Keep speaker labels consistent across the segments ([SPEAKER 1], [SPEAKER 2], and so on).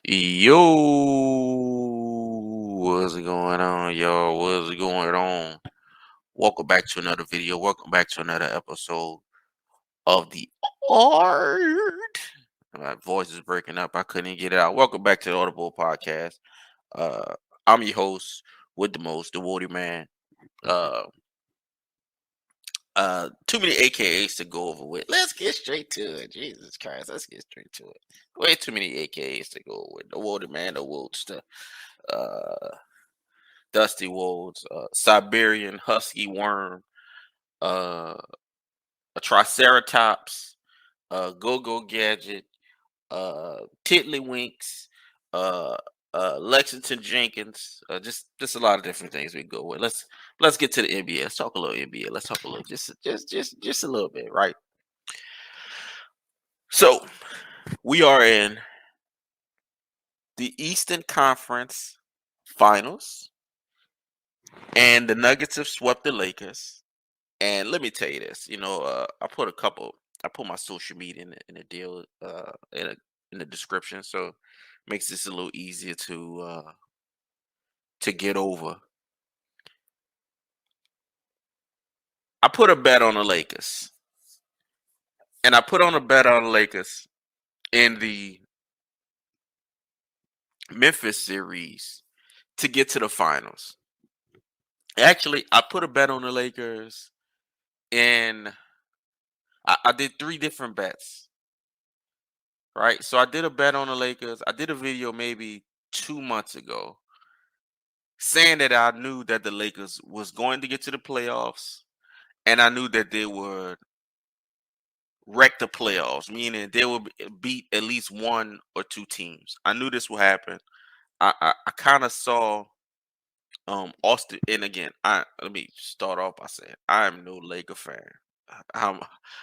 [SPEAKER 1] Yo, what's going on, y'all? What's going on? Welcome back to another video. Welcome back to another episode of the Art. My voice is breaking up. I couldn't get it out. Welcome back to the Audible Podcast. Uh, I'm your host with the most, the Woody Man. Uh, too many AKAs to go over with. Let's get straight to it. Jesus Christ, let's get straight to it. Way too many AKAs to go with. The Woody Man, the Woodster. Uh, Dusty Wolves, Siberian Husky Worm, uh, a Triceratops, Go-Go Gadget, Tiddlywinks, uh, Lexington Jenkins, just a lot of different things we go with. Let's get to the NBA. Let's talk a little NBA. Let's talk a little just a little bit, right? So we are in the Eastern Conference Finals, and the Nuggets have swept the Lakers. And let me tell you this, I put my social media in the deal, in the description, so makes this a little easier to get over. I put a bet on the Lakers, and I put on a bet on the Lakers in the Memphis series to get to the finals. Actually, I put a bet on the Lakers, and I did three different bets, right? So I did a bet on the Lakers. I did a video maybe 2 months ago saying that I knew that the Lakers was going to get to the playoffs, and I knew that they would wreck the playoffs, meaning they would beat at least one or two teams. I knew this would happen. I kind of saw Austin, and again, I let me start off by saying I am no Laker fan. I'm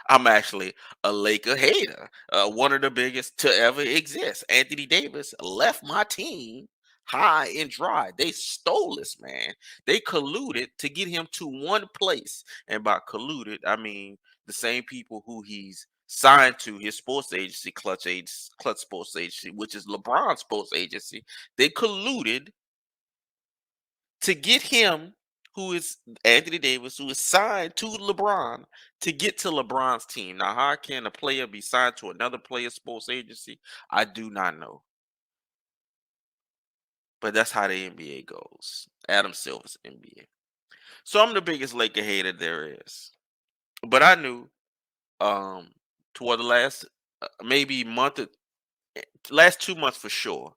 [SPEAKER 1] I'm actually a Laker hater. One of the biggest to ever exist. Anthony Davis left my team high and dry. They stole this man. They colluded to get him to one place. And by colluded, I mean the same people who he's signed to his sports agency, Clutch Sports Agency, which is LeBron's sports agency. They colluded to get him, who is Anthony Davis, who is signed to LeBron, to get to LeBron's team. Now, how can a player be signed to another player's sports agency? I do not know. But that's how the NBA goes. Adam Silver's NBA. So I'm the biggest Laker hater there is. But I knew um toward the last maybe last 2 months for sure.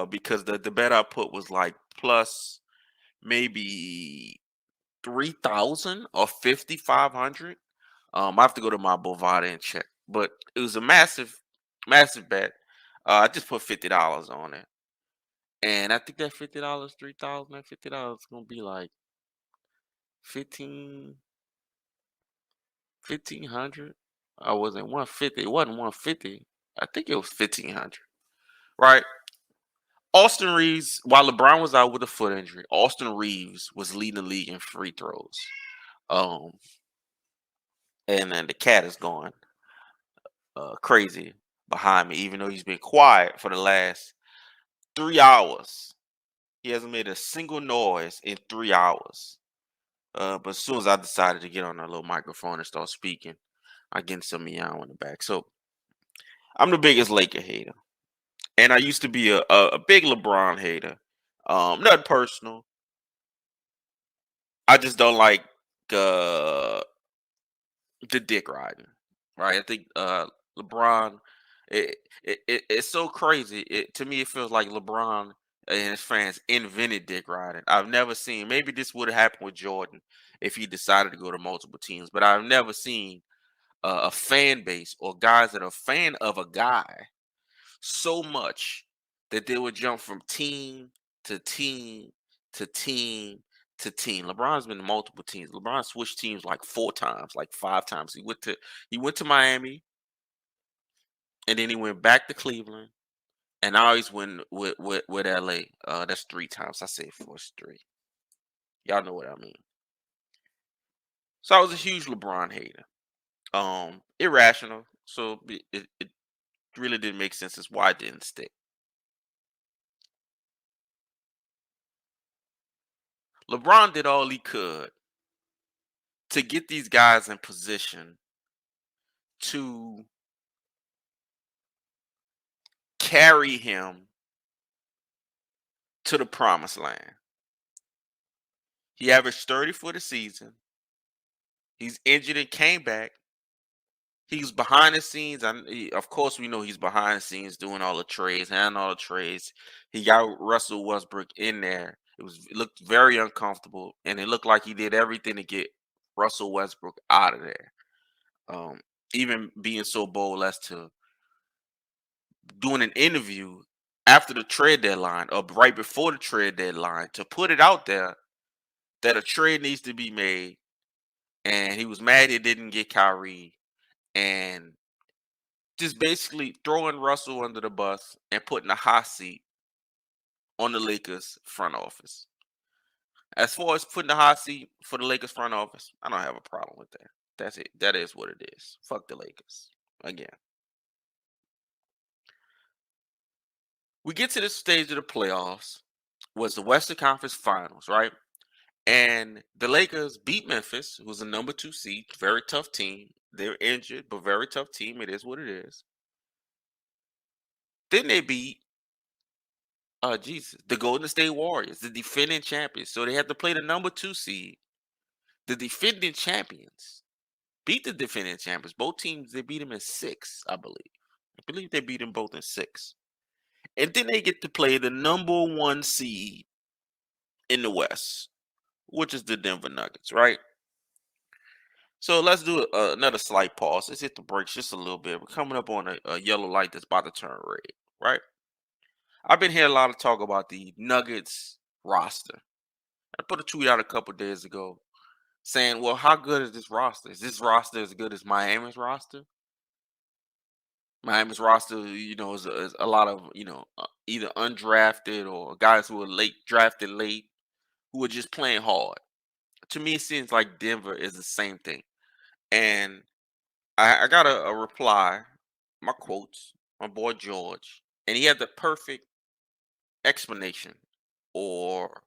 [SPEAKER 1] Because the bet I put was like plus maybe 3,000 or 5,500. I have to go to my Bovada and check, but it was a massive bet. I just put $50 on it, and I think that $50, 3,000, that $50 is gonna be like 15, 1,500. I wasn't 150. It wasn't 150. I think it was 1,500. Right. Austin Reeves, while LeBron was out with a foot injury, Austin Reeves was leading the league in free throws. Um, and then the cat is gone. Crazy behind me, even though he's been quiet for the last 3 hours. He hasn't made a single noise in 3 hours. But as soon as I decided to get on that little microphone and start speaking, I get some meow in the back. So I'm the biggest Laker hater, and I used to be a big LeBron hater. Not personal. I just don't like uh, the dick riding, right? I think LeBron, it's so crazy. To me, it feels like LeBron and his fans invented dick riding. I've never seen. Maybe this would have happened with Jordan if he decided to go to multiple teams, but I've never seen a fan base or guys that are a fan of a guy so much that they would jump from team to team to team to team. LeBron's been to multiple teams. LeBron switched teams like 4 times, like 5 times. He went to Miami, and then he went back to Cleveland, and now he's went with LA. That's 3 times. I say four, it's three. Y'all know what I mean. So I was a huge LeBron hater. Irrational. So it really didn't make sense as why it didn't stick. LeBron did all he could to get these guys in position to carry him to the promised land. He averaged 30 for the season. He's injured and came back. He's behind the scenes. Of course, we know he's behind the scenes doing all the trades, handling all the trades. He got Russell Westbrook in there. It looked very uncomfortable, and it looked like he did everything to get Russell Westbrook out of there. Um, Even being so bold as to doing an interview after the trade deadline or right before the trade deadline to put it out there that a trade needs to be made, and he was mad he didn't get Kyrie, and just basically throwing Russell under the bus and putting a hot seat on the Lakers front office. As far as putting the hot seat for the Lakers front office, I don't have a problem with that. That's it. That is what it is. Fuck the Lakers. Again, we get to this stage of the playoffs, was the Western Conference Finals, right? And the Lakers beat Memphis, who was the number 2 seed, very tough team. They're injured, but very tough team. It is what it is. Then they beat Jesus, the Golden State Warriors, the defending champions. So they had to play the number 2 seed. The defending champions beat the defending champions. Both teams, they beat them in 6, I believe. I believe they beat them both in 6. And then they get to play the number 1 seed in the West, which is the Denver Nuggets, right? So let's do another slight pause. Let's hit the brakes just a little bit. We're coming up on a yellow light that's about to turn red, right? I've been hearing a lot of talk about the Nuggets roster. I put a tweet out a couple days ago saying, well, how good is this roster? Is this roster as good as Miami's roster? Miami's roster, is a lot of, either undrafted or guys who are drafted late, who are just playing hard. To me, it seems like Denver is the same thing. And I got a reply, my quotes, my boy George, and he had the perfect explanation or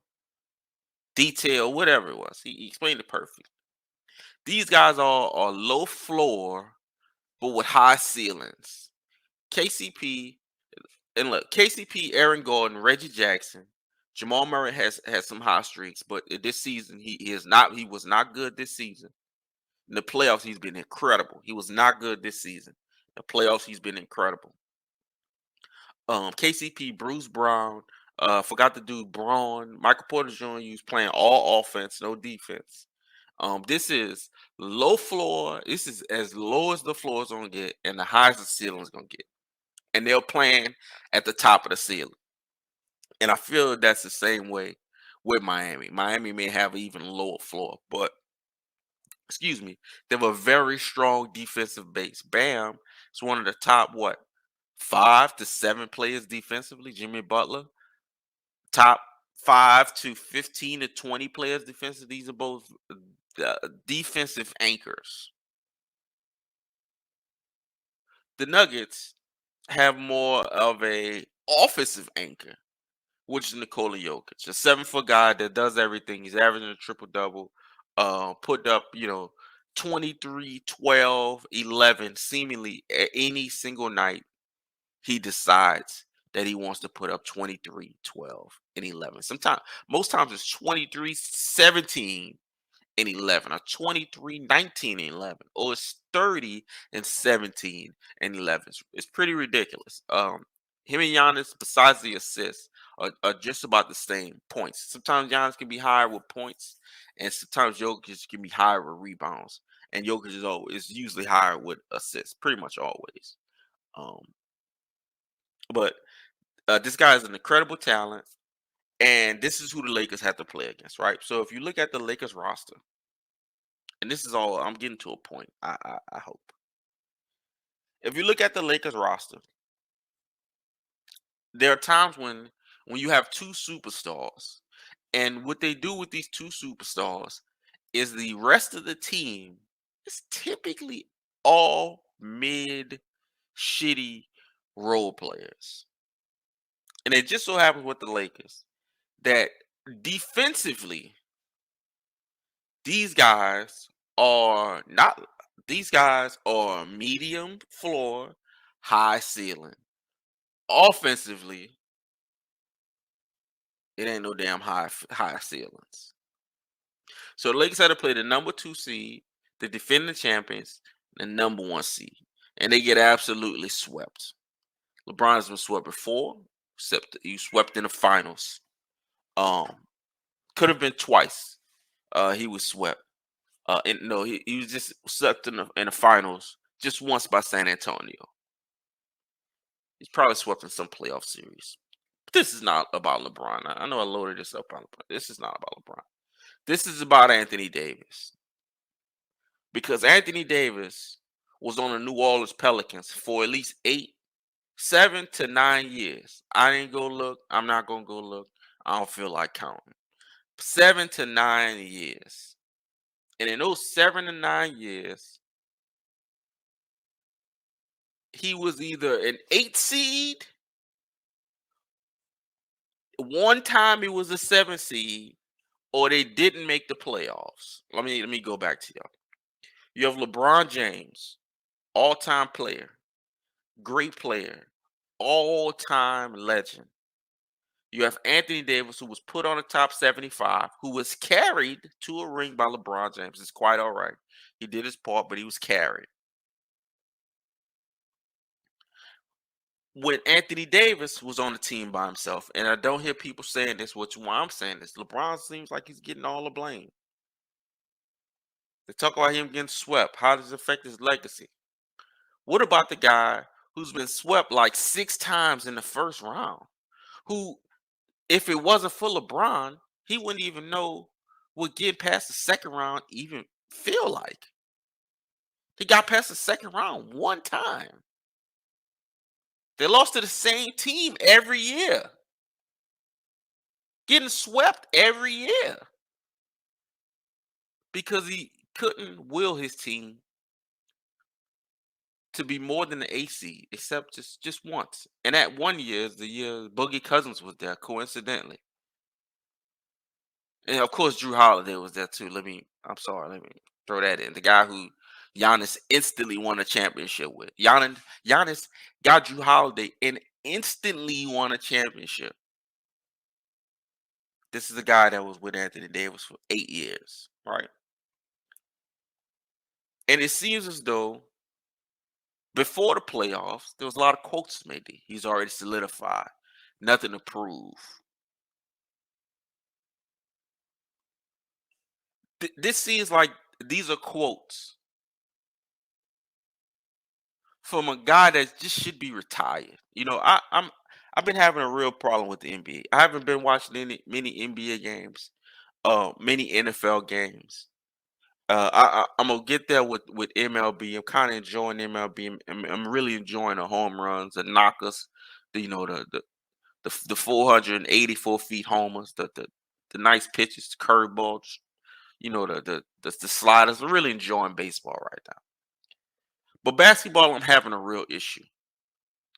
[SPEAKER 1] detail, whatever it was. He explained it perfect. These guys are low floor, but with high ceilings. KCP, and look, KCP, Aaron Gordon, Reggie Jackson, Jamal Murray has some hot streaks, but this season he was not good this season. In the playoffs, he's been incredible. He was not good this season. The playoffs, he's been incredible. KCP, Bruce Brown, forgot to do Braun, Michael Porter Jr. He's playing all offense, no defense. This is low floor. This is as low as the floor is gonna get, and the highest the ceiling is gonna get. And they're playing at the top of the ceiling. And I feel that's the same way with Miami. Miami may have an even lower floor, but excuse me, they have a very strong defensive base. Bam is one of the top 5 to 7 players defensively. Jimmy Butler, top 5 to 15 to 20 players defensively. These are both defensive anchors. The Nuggets have more of a offensive anchor, which is Nikola Jokic, a 7-foot guy that does everything. He's averaging a triple double, put up 23, 12, 11, seemingly any single night. He decides that he wants to put up 23, 12, and 11. Most times it's 23, 17, and 11, or 23, 19, and 11, or it's 30 and 17 and 11. It's pretty ridiculous. Him and Giannis, besides the assists, are just about the same points. Sometimes Giannis can be higher with points, and sometimes Jokic can be higher with rebounds. And Jokic is usually higher with assists, pretty much always. Um, but this guy is an incredible talent, and this is who the Lakers have to play against, right? So if you look at the Lakers roster, and this is all I'm getting to a point. I hope if you look at the Lakers roster, there are times when you have two superstars, and what they do with these two superstars is the rest of the team is typically all mid, shitty role players, and it just so happens with the Lakers that defensively These guys are not. These guys are medium floor, high ceiling. Offensively, it ain't no damn high ceilings. So the Lakers had to play the number 2 seed, the defending champions, the number 1 seed, and they get absolutely swept. LeBron's been swept before, except he swept in the finals. Um, could have been twice. He was swept. And no, he was just swept in the finals just once by San Antonio. He's probably swept in some playoff series. But this is not about LeBron. I know I loaded this up on LeBron. This is not about LeBron. This is about Anthony Davis. Because Anthony Davis was on the New Orleans Pelicans for at least 7 to 9 years. I didn't go look. I'm not gonna go look. I don't feel like counting. 7 to 9 years. And in those 7 to 9 years, he was either an 8 seed, one time he was a 7 seed, or they didn't make the playoffs. Let me go back to y'all. You have LeBron James, all-time player, great player, all-time legend. You have Anthony Davis, who was put on the top 75, who was carried to a ring by LeBron James. It's quite all right. He did his part, but he was carried. When Anthony Davis was on the team by himself, and I don't hear people saying this, which why I'm saying this, LeBron seems like he's getting all the blame. They talk about him getting swept. How does it affect his legacy? What about the guy who's been swept like 6 times in the first round? Who, if it wasn't for LeBron, he wouldn't even know what getting past the second round even feel like. He got past the second round one time. They lost to the same team every year, getting swept every year because he couldn't will his team to be more than the AC, except just once. And that one year is the year Boogie Cousins was there, coincidentally. And of course Drew Holiday was there too. I'm sorry, let me throw that in. The guy who Giannis instantly won a championship with. Giannis got Drew Holiday and instantly won a championship. This is a guy that was with Anthony Davis for 8 years, right? And it seems as though before the playoffs, there was a lot of quotes made. He's already solidified. Nothing to prove. This seems like these are quotes from a guy that just should be retired. I've been having a real problem with the NBA. I haven't been watching many NBA games, many NFL games. I'm gonna get there with MLB. I'm kind of enjoying MLB. I'm really enjoying the home runs, the knockers, the 484 feet homers, the nice pitches, the curveballs, the sliders. I'm really enjoying baseball right now. But basketball, I'm having a real issue.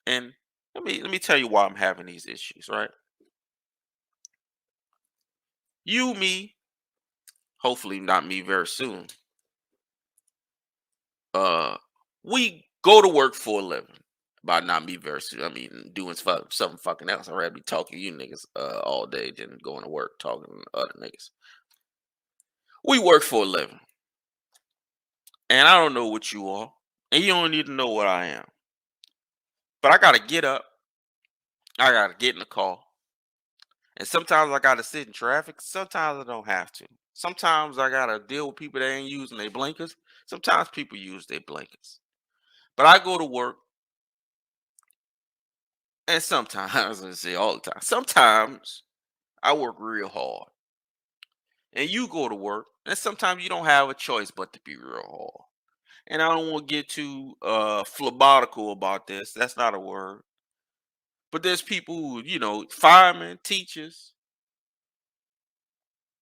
[SPEAKER 1] And let me tell you why I'm having these issues, right? You, me, hopefully not me very soon. Uh, we go to work for a living. By not me very soon, I mean doing something fucking else. I'd rather be talking to you niggas all day than going to work talking to other niggas. We work for a living, and I don't know what you are, and you don't need to know what I am. But I gotta get up. I gotta get in the car. And sometimes I gotta sit in traffic. Sometimes I don't have to. Sometimes I gotta deal with people that ain't using their blinkers. Sometimes people use their blinkers. But I go to work, and sometimes, I was gonna say all the time, sometimes I work real hard. And you go to work, and sometimes you don't have a choice but to be real hard. And I don't want to get too phlebotical about this. That's not a word. But there's people who, firemen, teachers,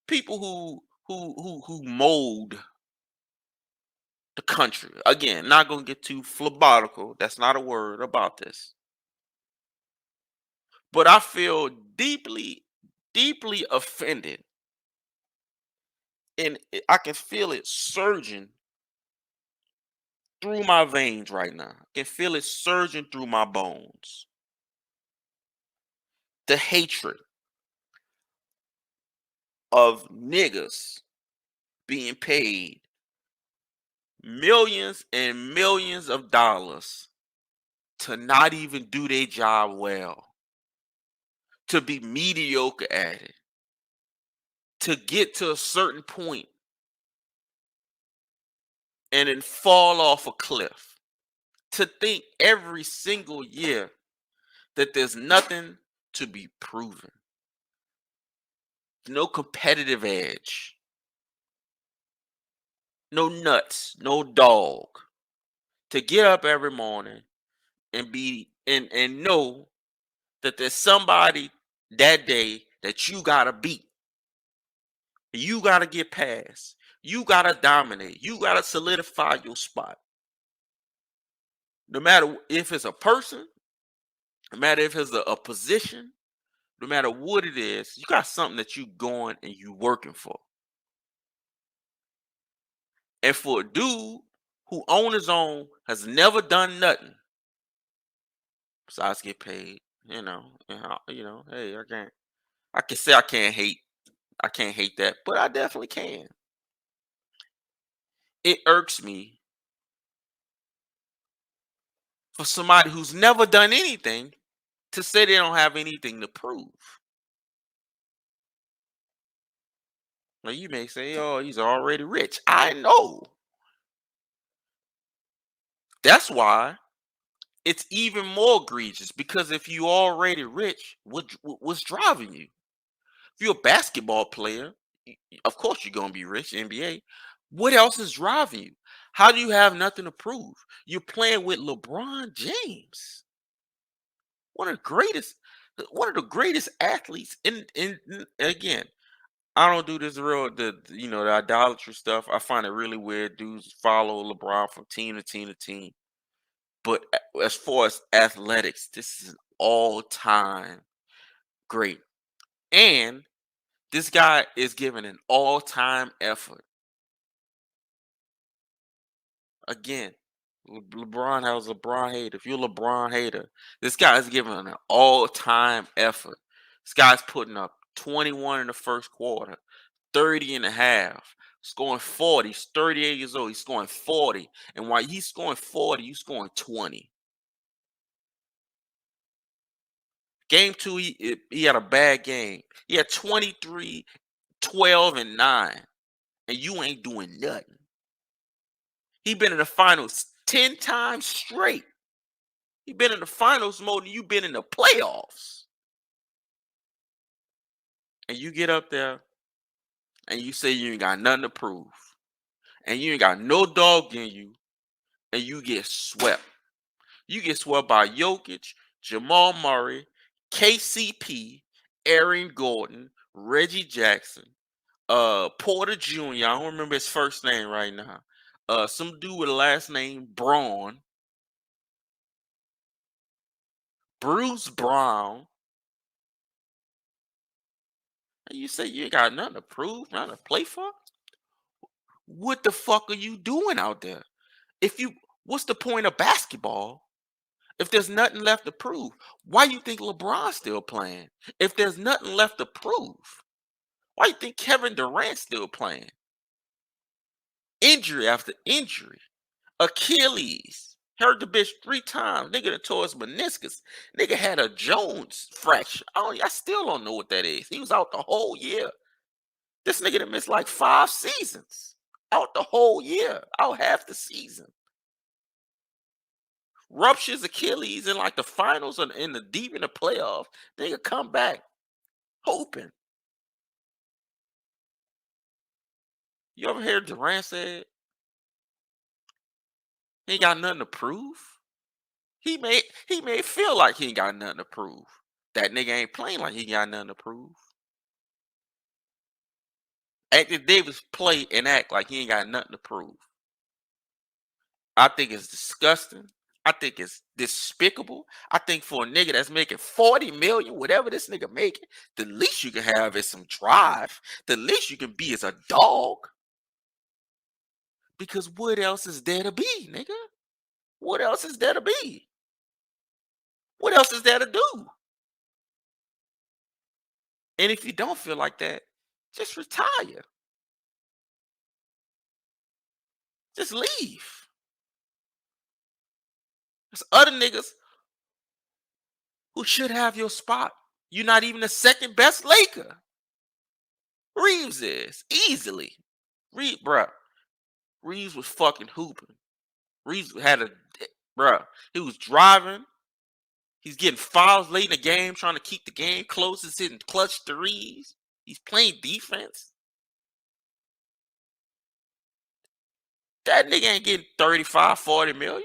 [SPEAKER 1] people who mold the country. Again, not gonna get too phlebotical. That's not a word about this. But I feel deeply, deeply offended I can feel it surging through my veins right now. I can feel it surging through my bones. The hatred of niggas being paid millions and millions of dollars to not even do their job well, to be mediocre at it, to get to a certain point and then fall off a cliff. To think every single year that there's nothing to be proven, no competitive edge, no nuts, no dog. To get up every morning and be and know that there's somebody that day that you gotta beat. You gotta get past. You gotta dominate. You gotta solidify your spot. No matter if it's a person, no matter if it's a position, no matter what it is, you got something that you going and you working for. And for a dude who on his own has never done nothing besides get paid, hey, I can say I can't hate that, but I definitely can. It irks me for somebody who's never done anything to say they don't have anything to prove. Now you may say, "Oh, he's already rich." I know. That's why it's even more egregious because if you already rich, what's driving you? If you're a basketball player, of course you're gonna be rich, NBA. What else is driving you? How do you have nothing to prove? You're playing with LeBron James, one of the greatest, one of the greatest athletes. Again, I don't do this the idolatry stuff. I find it really weird. Dudes follow LeBron from team to team to team. But as far as athletics, this is an all-time great. And this guy is giving an all-time effort. Again, LeBron has LeBron hater. If you're a LeBron hater, this guy is giving an all-time effort. This guy's putting up 21 in the first quarter, 30 and a half, scoring 40. He's 38 years old. He's scoring 40. And while he's scoring 40, you scoring 20. Game two, he had a bad game. He had 23, 12, and 9. And you ain't doing nothing. He been in the finals 10 times straight. He been in the finals more than you been in the playoffs. And you get up there and you say you ain't got nothing to prove. And you ain't got no dog in you. And you get swept. You get swept by Jokic, Jamal Murray, KCP, Aaron Gordon, Reggie Jackson, Porter Jr. I don't remember his first name right now. Some dude with the last name Braun, Bruce Brown. And you say you ain't got nothing to prove, nothing to play for? What the fuck are you doing out there? If you What's the point of basketball if there's nothing left to prove? Why you think LeBron's still playing? If there's nothing left to prove, why you think Kevin Durant's still playing? Injury after injury. Achilles. Hurt the bitch 3 times. Nigga that tore his meniscus. Nigga had a Jones fracture. I still don't know what that is. He was out the whole year. This nigga that missed like 5 seasons. Out the whole year. Out half the season. Ruptures Achilles in like the finals and in the deep in the playoffs. Nigga come back hoping. You ever hear Durant said he ain't got nothing to prove? He may feel like he ain't got nothing to prove. That nigga ain't playing like he got nothing to prove. Anthony Davis play and act like he ain't got nothing to prove. I think it's disgusting. I think it's despicable. I think for a nigga that's making 40 million, whatever this nigga making, the least you can have is some drive. The least you can be is a dog. Because what else is there to be, nigga? What else is there to be? What else is there to do? And if you don't feel like that, just retire. Just leave. There's other niggas who should have your spot. You're not even the second best Laker. Reeves is easily. Bruh. Reeves was fucking hooping. Reeves had a bruh. He was driving. He's getting fouls late in the game, trying to keep the game close. He's hitting clutch threes. He's playing defense. That nigga ain't getting 35, 40 million.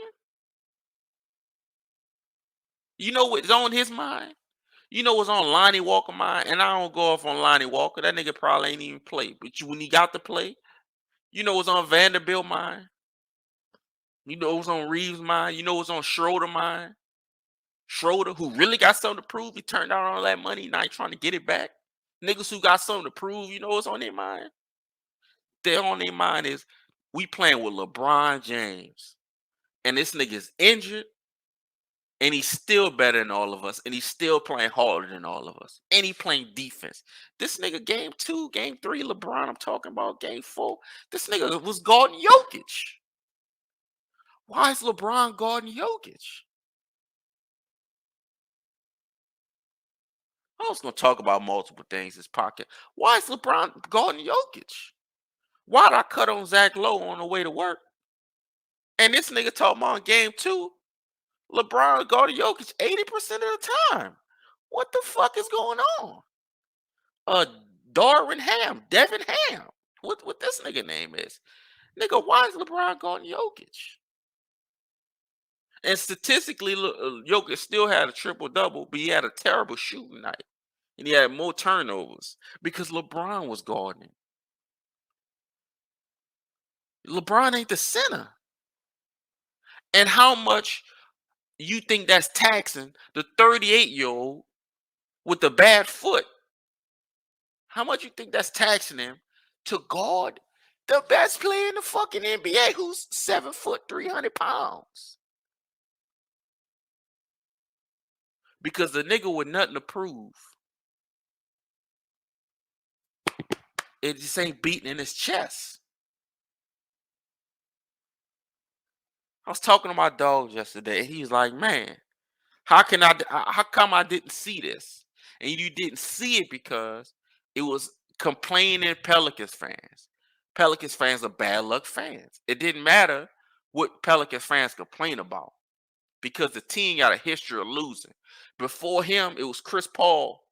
[SPEAKER 1] You know what's on his mind? You know what's on Lonnie Walker's mind? And I don't go off on Lonnie Walker. That nigga probably ain't even played. But when he got to play, you know what's on Vanderbilt mind? You know what's on Reeves' mind? You know what's on Schroeder mind? Schroeder, who really got something to prove, he turned down all that money. Now he's trying to get it back. Niggas who got something to prove, you know what's on their mind? They're on their mind is we playing with LeBron James. And this nigga's injured. And he's still better than all of us. And he's still playing harder than all of us. And he playing defense. This nigga game 2, game 3, LeBron, I'm talking about game 4. This nigga was guarding Jokic. Why is LeBron guarding Jokic? I was going to talk about multiple things this pocket. Why is LeBron guarding Jokic? Why did I cut on Zach Lowe on the way to work? And this nigga talking about game 2, LeBron guarding Jokic 80% of the time. What the fuck is going on? Darwin Ham, Devin Ham. What this nigga name is? Nigga, why is LeBron guarding Jokic? And statistically, Jokic still had a triple double, but he had a terrible shooting night. And he had more turnovers because LeBron was guarding. LeBron ain't the center. And how much you think that's taxing the 38-year-old with the bad foot? How much you think that's taxing him to guard the best player in the fucking NBA who's 7 foot, 300 pounds? Because the nigga with nothing to prove. It just ain't beating in his chest. I was talking to my dog yesterday, and he was like, man, how come I didn't see this? And you didn't see it because it was complaining Pelicans fans. Pelicans fans are bad luck fans. It didn't matter what Pelicans fans complain about because the team got a history of losing. Before him, it was Chris Paul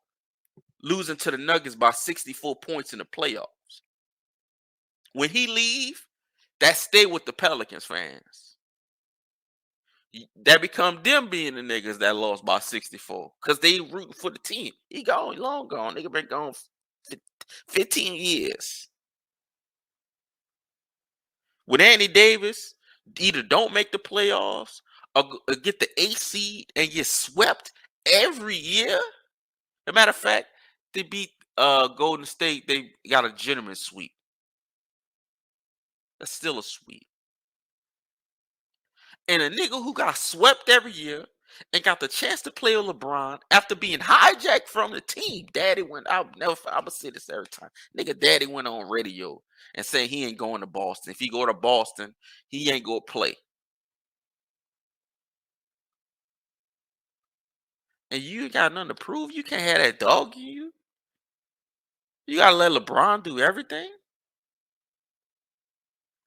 [SPEAKER 1] losing to the Nuggets by 64 points in the playoffs. When he leave, that stay with the Pelicans fans. That become them being the niggas that lost by 64 because they rooting for the team. He gone, long gone. Nigga been gone 15 years. With Anthony Davis, either don't make the playoffs or get the 8th seed and get swept every year. As a matter of fact, they beat Golden State. They got a gentleman's sweep. That's still a sweep. And a nigga who got swept every year and got the chance to play with LeBron after being hijacked from the team. Daddy went, I'm gonna say this every time. Nigga, daddy went on radio and saying he ain't going to Boston. If he go to Boston, he ain't gonna play. And you ain't got nothing to prove. You can't have that dog in you. You gotta let LeBron do everything.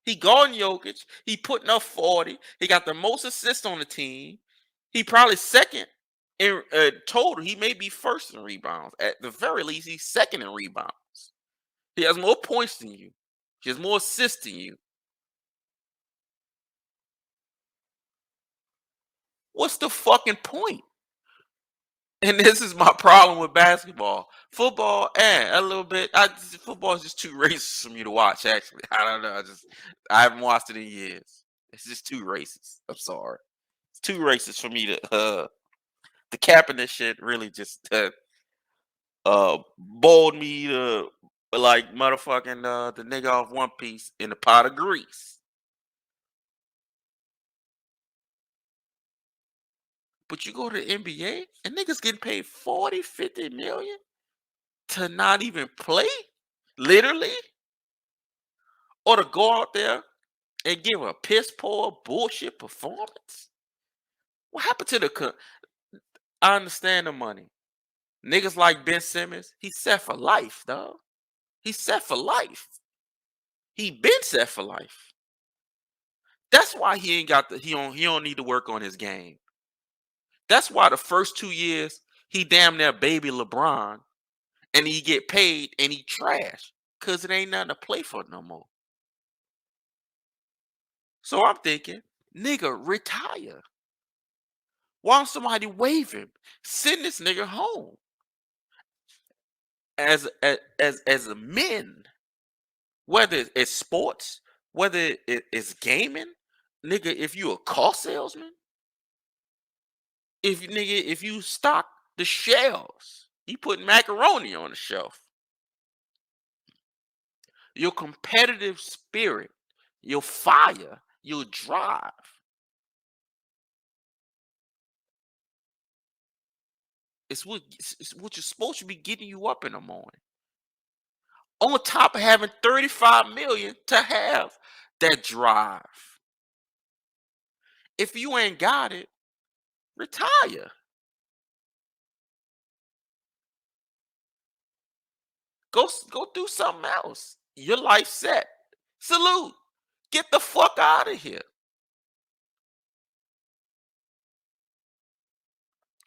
[SPEAKER 1] He guarding Jokic. He putting up 40. He got the most assists on the team. He probably second in total. He may be first in rebounds. At the very least, he's second in rebounds. He has more points than you. He has more assists than you. What's the fucking point? And this is my problem with basketball. Football, a little bit. Football is just too racist for me to watch. Actually, I don't know. I haven't watched it in years. It's just too racist. I'm sorry. It's two races for me to the capping this shit really just boiled me to like motherfucking the nigga off One Piece in a pot of grease. But you go to the NBA and niggas getting paid 40, 50 million to not even play, literally, or to go out there and give a piss poor bullshit performance. What happened to I understand the money. Niggas like Ben Simmons, he's set for life, dog. He's set for life. He been set for life. That's why he ain't got the he don't need to work on his game. That's why the first 2 years he damn near baby LeBron and he get paid and he trash. Cause it ain't nothing to play for no more. So I'm thinking, nigga, retire. Why don't somebody waive him? Send this nigga home. As a men, whether it's sports, whether it's gaming, nigga, if you a car salesman, if you stock the shelves, you put macaroni on the shelf. Your competitive spirit, your fire, your drive. It's what you're supposed to be getting you up in the morning. On top of having 35 million to have that drive. If you ain't got it, retire. Go do something else. Your life set. Salute. Get the fuck out of here.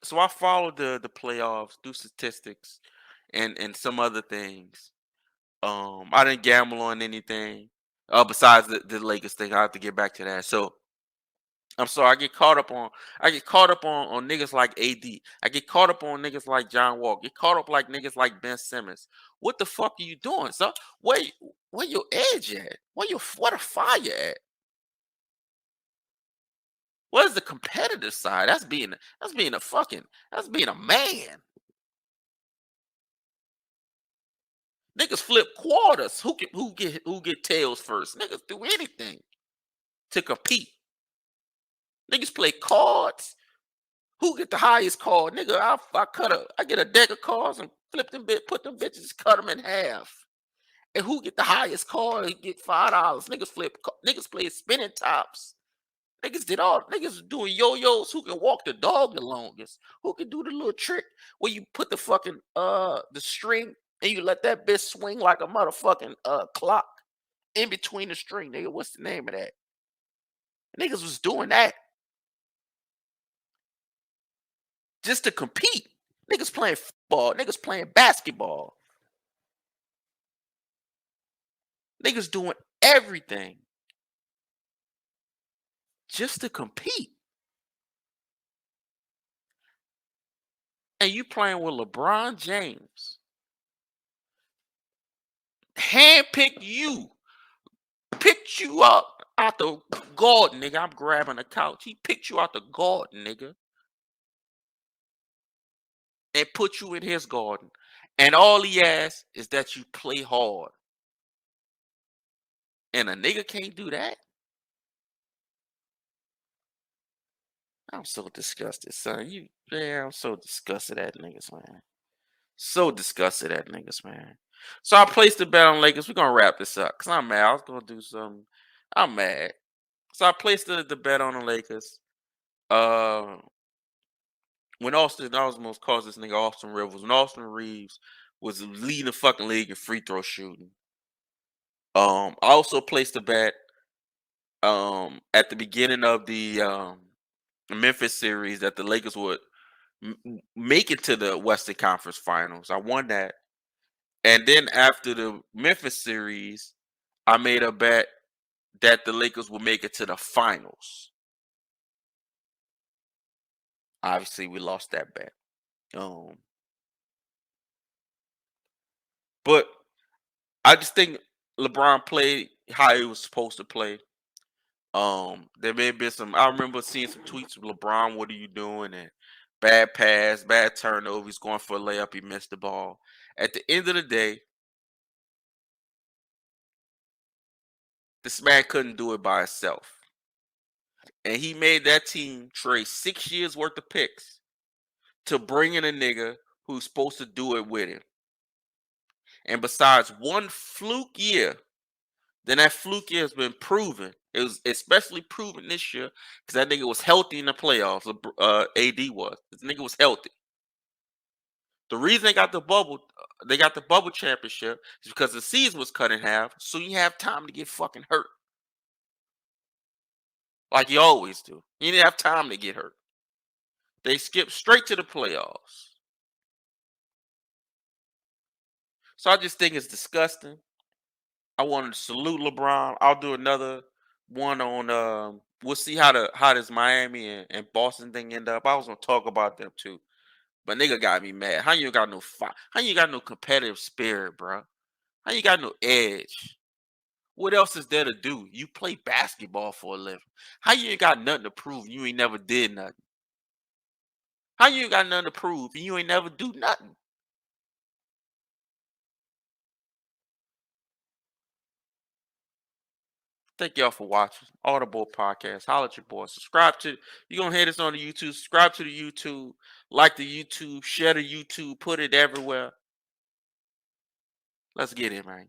[SPEAKER 1] So I followed the playoffs, do statistics, and some other things. I didn't gamble on anything. Besides the Lakers thing, I have to get back to that. So I'm sorry, I get caught up on niggas like AD. I get caught up on niggas like John Wall. Get caught up like niggas like Ben Simmons. What the fuck are you doing, son? Where your edge at? Where the fire at? Where's the competitive side? That's being a man. Niggas flip quarters. Who get tails first? Niggas do anything to compete. Niggas play cards. Who get the highest card? Nigga, I get a deck of cards and put them bitches, cut them in half. And who get the highest card? He get $5. Niggas play spinning tops. Niggas was doing yo-yos. Who can walk the dog the longest? Who can do the little trick where you put the fucking the string and you let that bitch swing like a motherfucking clock in between the string, nigga? What's the name of that? Niggas was doing that just to compete. Niggas playing football, niggas playing basketball, niggas doing everything just to compete. And you playing with LeBron James, handpicked you, picked you up out the garden, nigga. I'm grabbing the couch. He picked you out the garden, nigga, and put you in his garden. And all he asks is that you play hard. And a nigga can't do that. I'm so disgusted, son. I'm so disgusted at niggas, man. So disgusted at niggas, man. So I placed the bet on Lakers. We're gonna wrap this up because I'm mad. I was gonna do some. I'm mad. So I placed the bet on the Lakers. Uh, I was almost called this nigga Austin Rivers. When Austin Reeves was leading the fucking league in free throw shooting. I also placed a bet at the beginning of the Memphis series that the Lakers would make it to the Western Conference Finals. I won that. And then after the Memphis series, I made a bet that the Lakers will make it to the finals. Obviously, we lost that bet. Um, but I just think LeBron played how he was supposed to play. There may have been some. I remember seeing some tweets of LeBron. What are you doing? And bad pass, bad turnover. He's going for a layup. He missed the ball. At the end of the day, this man couldn't do it by himself, and he made that team trade 6 years worth of picks to bring in a nigga who's supposed to do it with him. And besides one fluke year, then that fluke year has been proven. It was especially proven this year because that nigga was healthy in the playoffs. AD was. This nigga was healthy. The reason they got the bubble championship is because the season was cut in half, so you have time to get fucking hurt. Like you always do. You didn't have time to get hurt. They skipped straight to the playoffs. So I just think it's disgusting. I wanted to salute LeBron. I'll do another one on we'll see how this Miami and Boston thing end up. I was gonna talk about them too. But nigga got me mad. How you got no fight? How you got no competitive spirit, bro? How you got no edge? What else is there to do? You play basketball for a living. How you ain't got nothing to prove? You ain't never did nothing. How you ain't got nothing to prove and you ain't never do nothing? Thank y'all for watching Audible Podcast. Holla at your boy. Subscribe to you gonna hear this on the YouTube. Subscribe to the YouTube, like the YouTube, share the YouTube, put it everywhere. Let's get it, man.